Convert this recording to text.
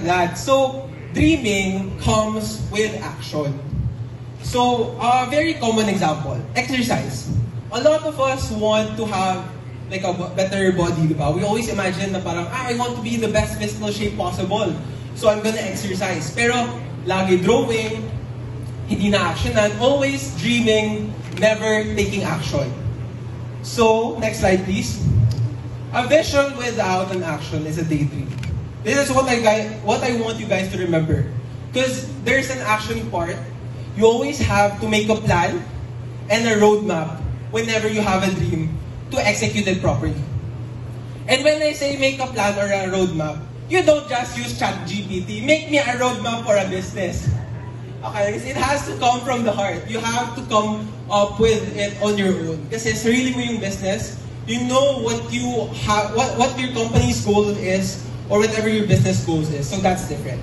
that. So, dreaming comes with action. So, a very common example, exercise. A lot of us want to have like a better body, di ba? We always imagine na parang, I want to be in the best physical shape possible. So, I'm gonna exercise. Pero, lagi drawing, hindi na actionan, always dreaming, never taking action. So, next slide please. A vision without an action is a daydream. This is what I want you guys to remember. Because there's an action part. You always have to make a plan and a roadmap whenever you have a dream to execute it properly. And when I say make a plan or a roadmap, you don't just use ChatGPT. Make me a roadmap for a business. Okay, it has to come from the heart. You have to come up with it on your own. Kasi sarili mo yung business, you know what you have, what your company's goal is, or whatever your business goals is. So that's different.